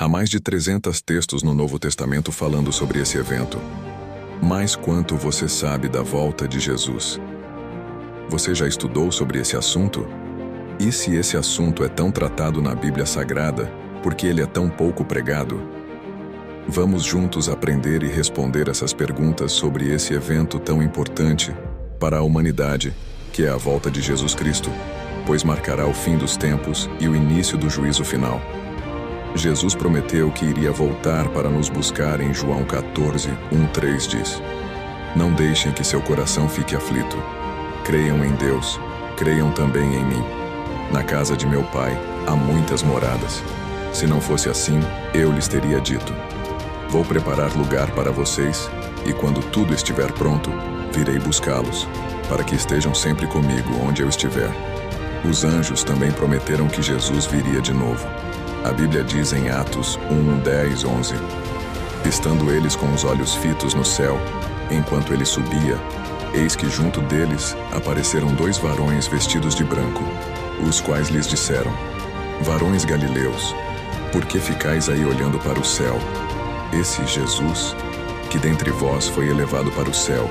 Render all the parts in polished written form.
Há mais de 300 textos no Novo Testamento falando sobre esse evento. Mas quanto você sabe da volta de Jesus? Você já estudou sobre esse assunto? E se esse assunto é tão tratado na Bíblia Sagrada, por que ele é tão pouco pregado? Vamos juntos aprender e responder essas perguntas sobre esse evento tão importante para a humanidade, que é a volta de Jesus Cristo, pois marcará o fim dos tempos e o início do juízo final. Jesus prometeu que iria voltar para nos buscar em João 14, 1-3 diz: Não deixem que seu coração fique aflito. Creiam em Deus, creiam também em mim. Na casa de meu Pai há muitas moradas. Se não fosse assim, eu lhes teria dito: Vou preparar lugar para vocês, e quando tudo estiver pronto, virei buscá-los, para que estejam sempre comigo onde eu estiver. Os anjos também prometeram que Jesus viria de novo. A Bíblia diz em Atos 1, 10, 11: Estando eles com os olhos fitos no céu, enquanto ele subia, eis que junto deles apareceram 2 varões vestidos de branco, os quais lhes disseram: Varões galileus, por que ficais aí olhando para o céu? Esse Jesus, que dentre vós foi elevado para o céu,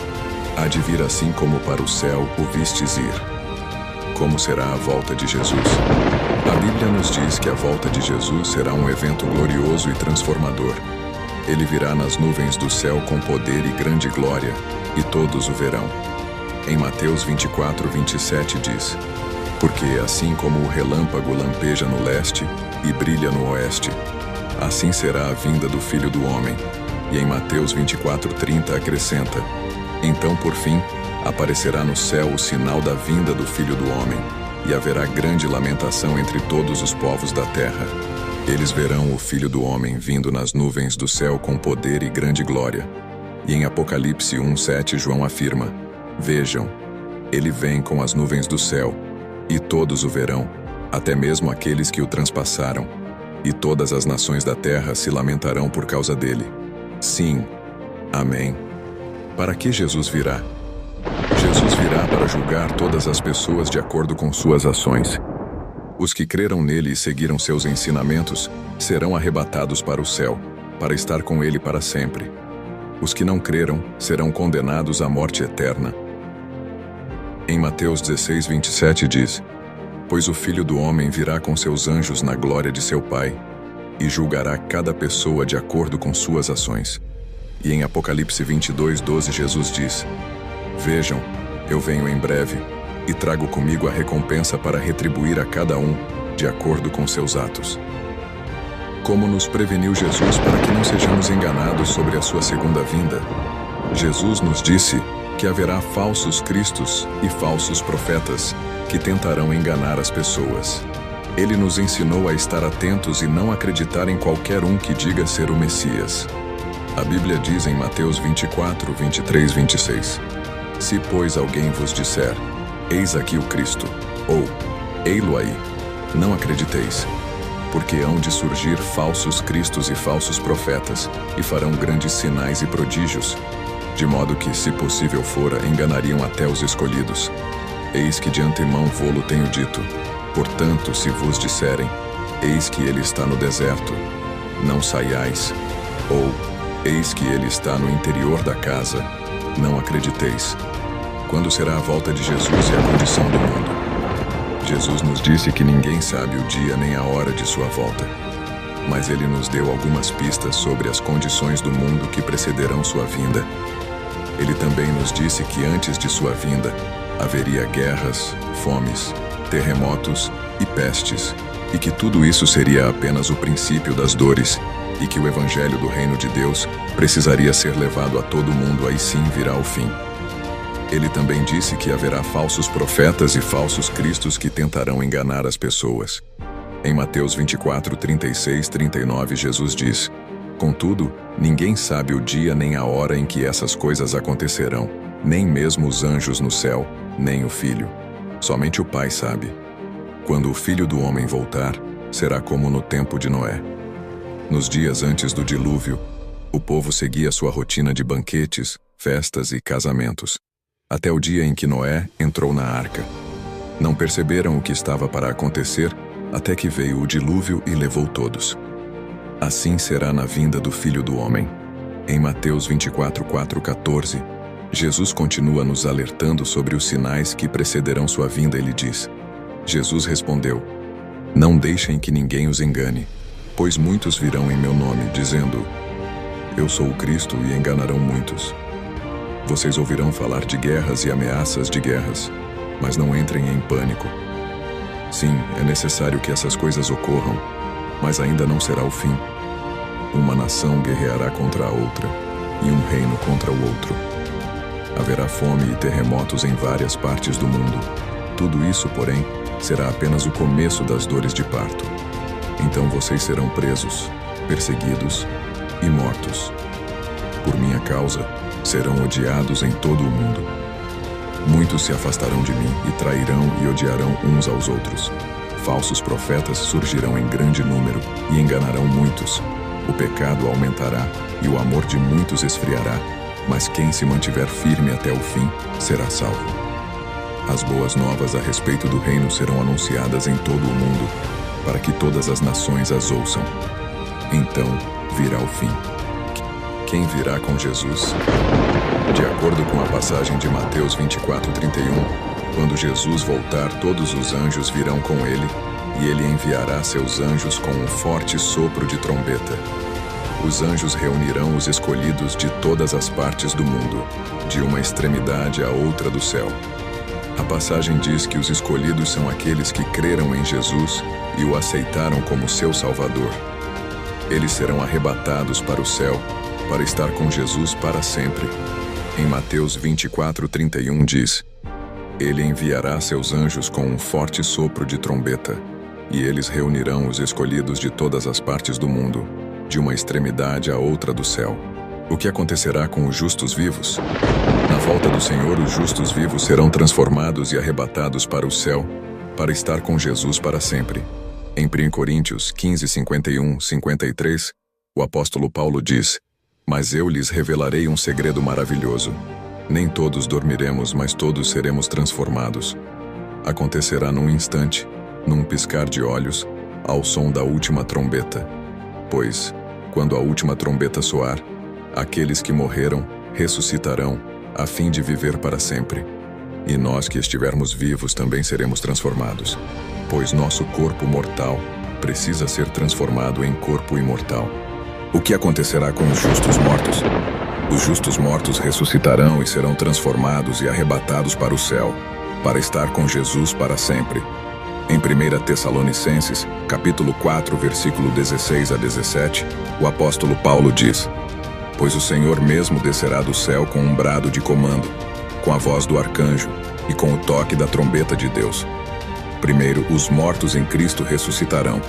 há de vir assim como para o céu o vistes ir. Como será a volta de Jesus? A Bíblia nos diz que a volta de Jesus será um evento glorioso e transformador. Ele virá nas nuvens do céu com poder e grande glória, e todos o verão. Em Mateus 24, 27 diz: Porque assim como o relâmpago lampeja no leste e brilha no oeste, assim será a vinda do Filho do Homem. E em Mateus 24, 30 acrescenta: Então, por fim, aparecerá no céu o sinal da vinda do Filho do Homem, e haverá grande lamentação entre todos os povos da terra. Eles verão o Filho do Homem vindo nas nuvens do céu com poder e grande glória. E em Apocalipse 1:7 João afirma: Vejam, ele vem com as nuvens do céu, e todos o verão, até mesmo aqueles que o transpassaram, e todas as nações da terra se lamentarão por causa dele. Sim, amém. Para que Jesus virá? Jesus virá para julgar todas as pessoas de acordo com suas ações. Os que creram nele e seguiram seus ensinamentos serão arrebatados para o céu, para estar com ele para sempre. Os que não creram serão condenados à morte eterna. Em Mateus 16, 27 diz: Pois o Filho do Homem virá com seus anjos na glória de seu Pai, e julgará cada pessoa de acordo com suas ações. E em Apocalipse 22, 12 Jesus diz: Vejam, eu venho em breve, e trago comigo a recompensa para retribuir a cada um, de acordo com seus atos. Como nos preveniu Jesus para que não sejamos enganados sobre a sua segunda vinda? Jesus nos disse que haverá falsos cristos e falsos profetas que tentarão enganar as pessoas. Ele nos ensinou a estar atentos e não acreditar em qualquer um que diga ser o Messias. A Bíblia diz em Mateus 24, 23, 26: Se, pois, alguém vos disser: Eis aqui o Cristo, ou ei-lo aí, não acrediteis, porque hão de surgir falsos cristos e falsos profetas, e farão grandes sinais e prodígios, de modo que, se possível fora, enganariam até os escolhidos. Eis que de antemão vô-lo tenho dito. Portanto, se vos disserem: Eis que ele está no deserto, não saiais, ou eis que ele está no interior da casa, não acrediteis. Quando será a volta de Jesus e a condição do mundo? Jesus nos disse que ninguém sabe o dia nem a hora de sua volta. Mas ele nos deu algumas pistas sobre as condições do mundo que precederão sua vinda. Ele também nos disse que antes de sua vinda haveria guerras, fomes, terremotos e pestes, e que tudo isso seria apenas o princípio das dores, e que o Evangelho do Reino de Deus precisaria ser levado a todo mundo, aí sim virá o fim. Ele também disse que haverá falsos profetas e falsos cristos que tentarão enganar as pessoas. Em Mateus 24, 36, 39, Jesus diz: Contudo, ninguém sabe o dia nem a hora em que essas coisas acontecerão, nem mesmo os anjos no céu, nem o Filho. Somente o Pai sabe. Quando o Filho do Homem voltar, será como no tempo de Noé. Nos dias antes do dilúvio, o povo seguia sua rotina de banquetes, festas e casamentos, até o dia em que Noé entrou na arca. Não perceberam o que estava para acontecer, até que veio o dilúvio e levou todos. Assim será na vinda do Filho do Homem. Em Mateus 24:14, Jesus continua nos alertando sobre os sinais que precederão sua vinda. Ele diz: Jesus respondeu: Não deixem que ninguém os engane, pois muitos virão em meu nome, dizendo: Eu sou o Cristo, e enganarão muitos. Vocês ouvirão falar de guerras e ameaças de guerras, mas não entrem em pânico. Sim, é necessário que essas coisas ocorram, mas ainda não será o fim. Uma nação guerreará contra a outra, e um reino contra o outro. Haverá fome e terremotos em várias partes do mundo. Tudo isso, porém, será apenas o começo das dores de parto. Então vocês serão presos, perseguidos e mortos. Por minha causa, serão odiados em todo o mundo. Muitos se afastarão de mim e trairão e odiarão uns aos outros. Falsos profetas surgirão em grande número e enganarão muitos. O pecado aumentará e o amor de muitos esfriará, mas quem se mantiver firme até o fim será salvo. As boas novas a respeito do reino serão anunciadas em todo o mundo, para que todas as nações as ouçam. Então virá o fim. Quem virá com Jesus? De acordo com a passagem de Mateus 24:31, quando Jesus voltar, todos os anjos virão com ele, e ele enviará seus anjos com um forte sopro de trombeta. Os anjos reunirão os escolhidos de todas as partes do mundo, de uma extremidade à outra do céu. A passagem diz que os escolhidos são aqueles que creram em Jesus e o aceitaram como seu Salvador. Eles serão arrebatados para o céu, para estar com Jesus para sempre. Em Mateus 24:31 diz: Ele enviará seus anjos com um forte sopro de trombeta, e eles reunirão os escolhidos de todas as partes do mundo, de uma extremidade à outra do céu. O que acontecerá com os justos vivos? Na volta do Senhor, os justos vivos serão transformados e arrebatados para o céu, para estar com Jesus para sempre. Em 1 Coríntios 15:51-53, o apóstolo Paulo diz: Mas eu lhes revelarei um segredo maravilhoso. Nem todos dormiremos, mas todos seremos transformados. Acontecerá num instante, num piscar de olhos, ao som da última trombeta. Pois, quando a última trombeta soar, aqueles que morreram ressuscitarão, a fim de viver para sempre. E nós que estivermos vivos também seremos transformados, pois nosso corpo mortal precisa ser transformado em corpo imortal. O que acontecerá com os justos mortos? Os justos mortos ressuscitarão e serão transformados e arrebatados para o céu, para estar com Jesus para sempre. Em 1 Tessalonicenses, capítulo 4, versículo 16-17, o apóstolo Paulo diz: Pois o Senhor mesmo descerá do céu com um brado de comando, com a voz do arcanjo e com o toque da trombeta de Deus. Primeiro, os mortos em Cristo ressuscitarão.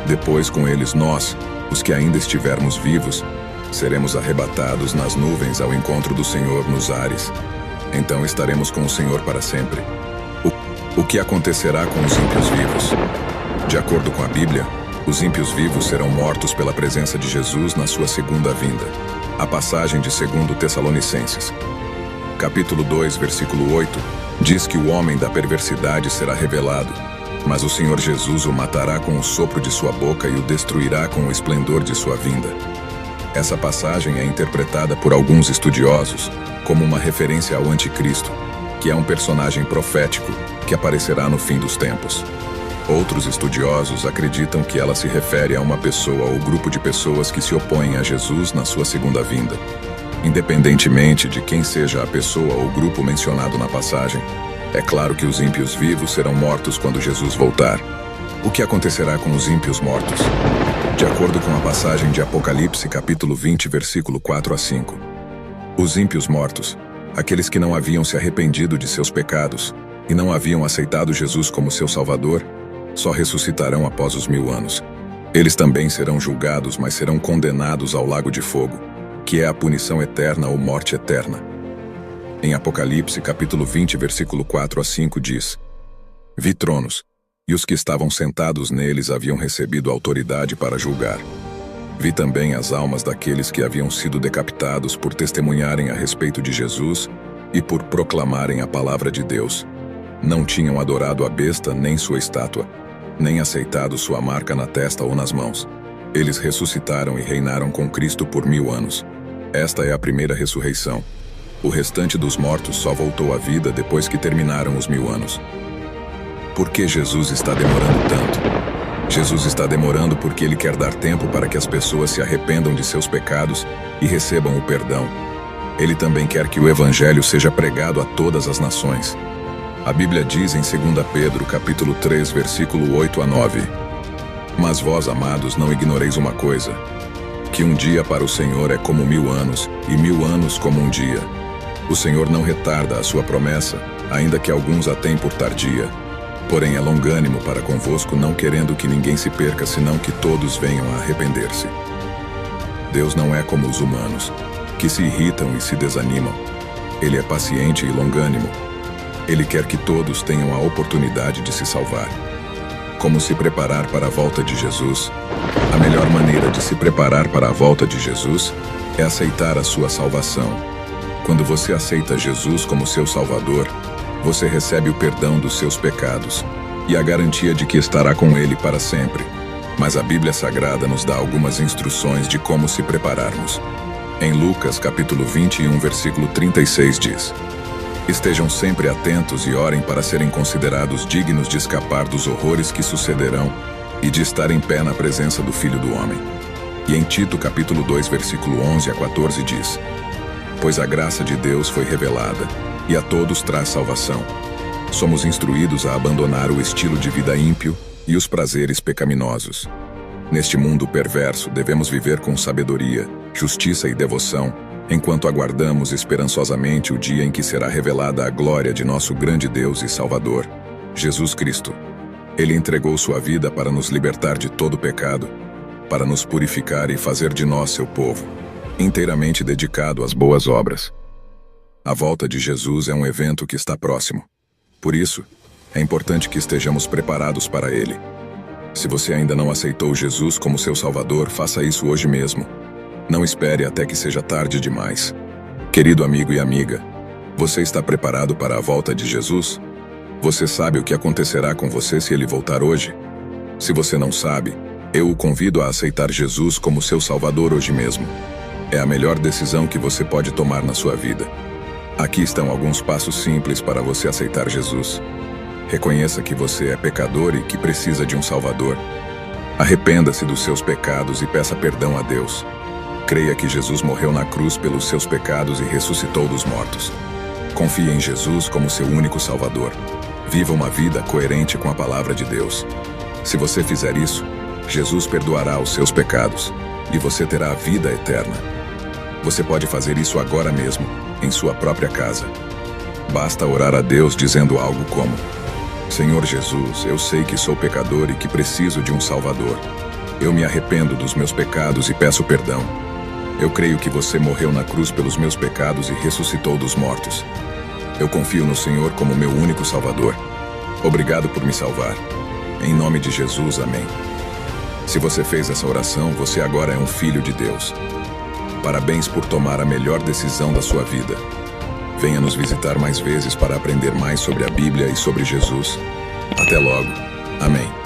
Depois, com eles nós, os que ainda estivermos vivos, seremos arrebatados nas nuvens ao encontro do Senhor nos ares. Então estaremos com o Senhor para sempre. O que acontecerá com os ímpios vivos? De acordo com a Bíblia, os ímpios vivos serão mortos pela presença de Jesus na sua segunda vinda. A passagem de 2 Tessalonicenses, capítulo 2, versículo 8, diz que o homem da perversidade será revelado, mas o Senhor Jesus o matará com o sopro de sua boca e o destruirá com o esplendor de sua vinda. Essa passagem é interpretada por alguns estudiosos como uma referência ao Anticristo, que é um personagem profético que aparecerá no fim dos tempos. Outros estudiosos acreditam que ela se refere a uma pessoa ou grupo de pessoas que se opõem a Jesus na sua segunda vinda. Independentemente de quem seja a pessoa ou grupo mencionado na passagem, é claro que os ímpios vivos serão mortos quando Jesus voltar. O que acontecerá com os ímpios mortos? De acordo com a passagem de Apocalipse, capítulo 20, versículo 4-5. Os ímpios mortos, aqueles que não haviam se arrependido de seus pecados e não haviam aceitado Jesus como seu Salvador, só ressuscitarão após os 1000 anos. Eles também serão julgados, mas serão condenados ao lago de fogo, que é a punição eterna ou morte eterna. Em Apocalipse, capítulo 20, versículo 4-5 diz: Vi tronos, e os que estavam sentados neles haviam recebido autoridade para julgar. Vi também as almas daqueles que haviam sido decapitados por testemunharem a respeito de Jesus e por proclamarem a palavra de Deus. Não tinham adorado a besta nem sua estátua, nem aceitado sua marca na testa ou nas mãos. Eles ressuscitaram e reinaram com Cristo por 1000 anos. Esta é a primeira ressurreição. O restante dos mortos só voltou à vida depois que terminaram os 1000 anos. Por que Jesus está demorando tanto? Jesus está demorando porque Ele quer dar tempo para que as pessoas se arrependam de seus pecados e recebam o perdão. Ele também quer que o Evangelho seja pregado a todas as nações. A Bíblia diz em 2 Pedro, capítulo 3, versículo 8 a 9: Mas vós, amados, não ignoreis uma coisa, que um dia para o Senhor é como 1000 anos, e 1000 anos como um dia. O Senhor não retarda a sua promessa, ainda que alguns a tenham por tardia. Porém é longânimo para convosco, não querendo que ninguém se perca, senão que todos venham a arrepender-se. Deus não é como os humanos, que se irritam e se desanimam. Ele é paciente e longânimo. Ele quer que todos tenham a oportunidade de se salvar. Como se preparar para a volta de Jesus? A melhor maneira de se preparar para a volta de Jesus é aceitar a sua salvação. Quando você aceita Jesus como seu Salvador, você recebe o perdão dos seus pecados e a garantia de que estará com Ele para sempre. Mas a Bíblia Sagrada nos dá algumas instruções de como se prepararmos. Em Lucas, capítulo 21, versículo 36 diz: Estejam sempre atentos e orem para serem considerados dignos de escapar dos horrores que sucederão e de estar em pé na presença do Filho do Homem. E em Tito, capítulo 2, versículo 11 a 14 diz: Pois a graça de Deus foi revelada, e a todos traz salvação. Somos instruídos a abandonar o estilo de vida ímpio e os prazeres pecaminosos. Neste mundo perverso, devemos viver com sabedoria, justiça e devoção, enquanto aguardamos esperançosamente o dia em que será revelada a glória de nosso grande Deus e Salvador, Jesus Cristo. Ele entregou sua vida para nos libertar de todo pecado, para nos purificar e fazer de nós seu povo, inteiramente dedicado às boas obras. A volta de Jesus é um evento que está próximo. Por isso, é importante que estejamos preparados para ele. Se você ainda não aceitou Jesus como seu Salvador, faça isso hoje mesmo. Não espere até que seja tarde demais. Querido amigo e amiga, você está preparado para a volta de Jesus? Você sabe o que acontecerá com você se ele voltar hoje? Se você não sabe, eu o convido a aceitar Jesus como seu Salvador hoje mesmo. É a melhor decisão que você pode tomar na sua vida. Aqui estão alguns passos simples para você aceitar Jesus. Reconheça que você é pecador e que precisa de um Salvador. Arrependa-se dos seus pecados e peça perdão a Deus. Creia que Jesus morreu na cruz pelos seus pecados e ressuscitou dos mortos. Confie em Jesus como seu único Salvador. Viva uma vida coerente com a palavra de Deus. Se você fizer isso, Jesus perdoará os seus pecados e você terá a vida eterna. Você pode fazer isso agora mesmo, em sua própria casa. Basta orar a Deus dizendo algo como: Senhor Jesus, eu sei que sou pecador e que preciso de um Salvador. Eu me arrependo dos meus pecados e peço perdão. Eu creio que você morreu na cruz pelos meus pecados e ressuscitou dos mortos. Eu confio no Senhor como meu único Salvador. Obrigado por me salvar. Em nome de Jesus, amém. Se você fez essa oração, você agora é um filho de Deus. Parabéns por tomar a melhor decisão da sua vida. Venha nos visitar mais vezes para aprender mais sobre a Bíblia e sobre Jesus. Até logo. Amém.